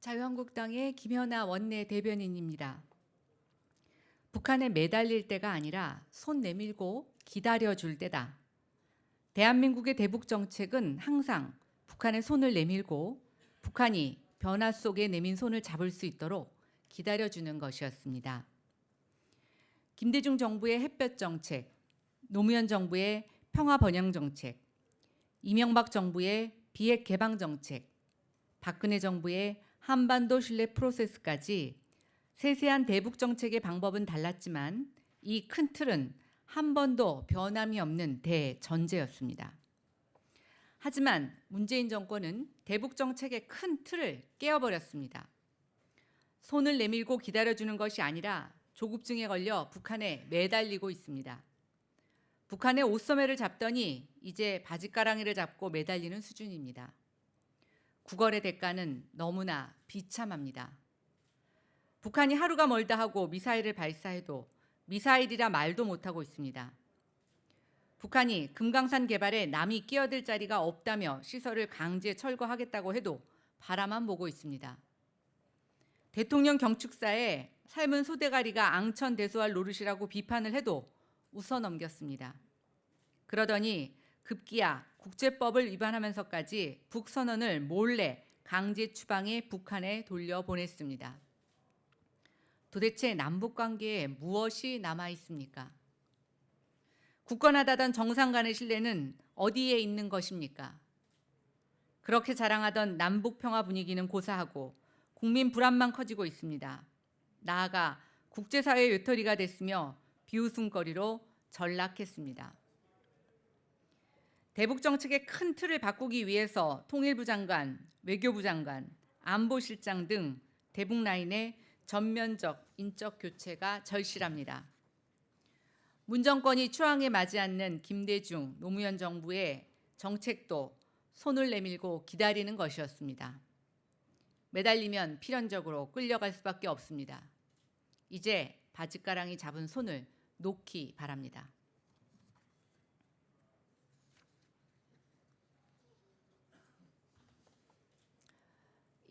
자유한국당의 김연아 원내대변인입니다. 북한에 매달릴 때가 아니라 손 내밀고 기다려줄 때다. 대한민국의 대북 정책은 항상 북한의 손을 내밀고 북한이 변화 속에 내민 손을 잡을 수 있도록 기다려주는 것이었습니다. 김대중 정부의 햇볕 정책, 노무현 정부의 평화 번영 정책, 이명박 정부의 비핵 개방 정책, 박근혜 정부의 한반도 신뢰 프로세스까지 세세한 대북 정책의 방법은 달랐지만 이 큰 틀은 한 번도 변함이 없는 대전제였습니다. 하지만 문재인 정권은 대북 정책의 큰 틀을 깨어버렸습니다. 손을 내밀고 기다려주는 것이 아니라 조급증에 걸려 북한에 매달리고 있습니다. 북한의 옷소매를 잡더니 이제 바짓가랑이를 잡고 매달리는 수준입니다. 구걸의 대가는 너무나 비참합니다. 북한이 하루가 멀다 하고 미사일을 발사해도 미사일이라 말도 못하고 있습니다. 북한이 금강산 개발에 남이 끼어들 자리가 없다며 시설을 강제 철거하겠다고 해도 바라만 보고 있습니다. 대통령 경축사에 삶은 소대가리가 앙천대소할 노릇이라고 비판을 해도 웃어넘겼습니다. 그러더니 급기야 국제법을 위반하면서까지 북선언을 몰래 강제 추방해 북한에 돌려보냈습니다. 도대체 남북관계에 무엇이 남아 있습니까? 굳건하다던 정상 간의 신뢰는 어디에 있는 것입니까? 그렇게 자랑하던 남북 평화 분위기는 고사하고 국민 불안만 커지고 있습니다. 나아가 국제사회의 외톨이가 됐으며 비웃음거리로 전락했습니다. 대북 정책의 큰 틀을 바꾸기 위해서 통일부 장관, 외교부 장관, 안보실장 등 대북 라인의 전면적 인적 교체가 절실합니다. 문 정권이 추앙에 맞지 않는 김대중, 노무현 정부의 정책도 손을 내밀고 기다리는 것이었습니다. 매달리면 필연적으로 끌려갈 수밖에 없습니다. 이제 바짓가랑이 잡은 손을 놓기 바랍니다.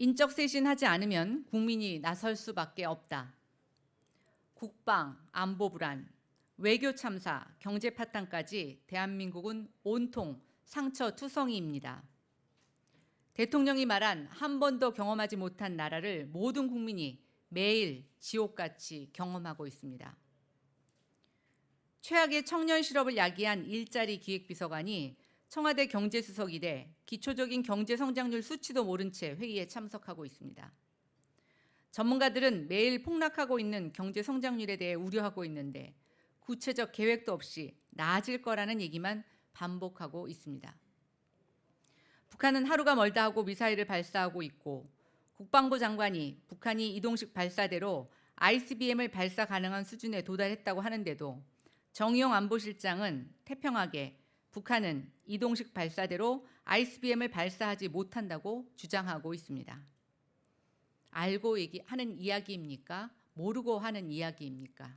인적 쇄신하지 않으면 국민이 나설 수밖에 없다. 국방, 안보 불안, 외교 참사, 경제 파탄까지 대한민국은 온통 상처투성이입니다. 대통령이 말한 한 번도 경험하지 못한 나라를 모든 국민이 매일 지옥같이 경험하고 있습니다. 최악의 청년 실업을 야기한 일자리 기획비서관이 청와대 경제수석이 돼 기초적인 경제 성장률 수치도 모른 채 회의에 참석하고 있습니다. 전문가들은 매일 폭락하고 있는 경제 성장률에 대해 우려하고 있는데 구체적 계획도 없이 나아질 거라는 얘기만 반복하고 있습니다. 북한은 하루가 멀다 하고 미사일을 발사하고 있고 국방부 장관이 북한이 이동식 발사대로 ICBM을 발사 가능한 수준에 도달했다고 하는데도 정의용 안보실장은 태평하게 북한은 이동식 발사대로 ICBM을 발사하지 못한다고 주장하고 있습니다. 알고 하는 이야기입니까? 모르고 하는 이야기입니까?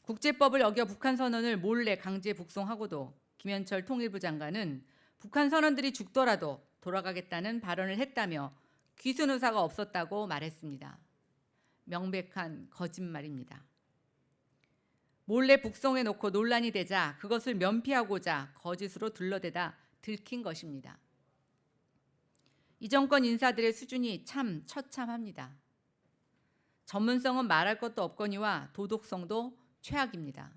국제법을 어겨 북한 선언을 몰래 강제 북송하고도 김현철 통일부 장관은 북한 선원들이 죽더라도 돌아가겠다는 발언을 했다며 귀순 의사가 없었다고 말했습니다. 명백한 거짓말입니다. 몰래 북송해 놓고 논란이 되자 그것을 면피하고자 거짓으로 둘러대다 들킨 것입니다. 이 정권 인사들의 수준이 참 처참합니다. 전문성은 말할 것도 없거니와 도덕성도 최악입니다.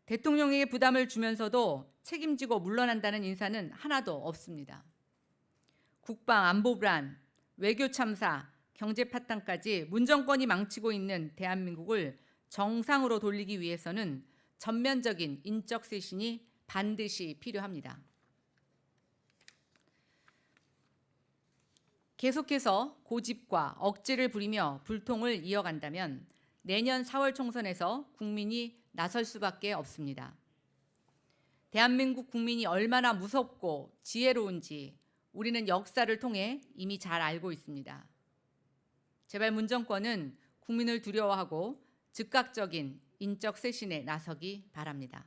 대통령에게 부담을 주면서도 책임지고 물러난다는 인사는 하나도 없습니다. 국방, 안보 불안, 외교 참사, 경제 파탄까지 문 정권이 망치고 있는 대한민국을 정상으로 돌리기 위해서는 전면적인 인적 쇄신이 반드시 필요합니다. 계속해서 고집과 억지를 부리며 불통을 이어간다면 내년 4월 총선에서 국민이 나설 수밖에 없습니다. 대한민국 국민이 얼마나 무섭고 지혜로운지 우리는 역사를 통해 이미 잘 알고 있습니다. 제발 문 정권은 국민을 두려워하고 즉각적인 인적 쇄신에 나서기 바랍니다.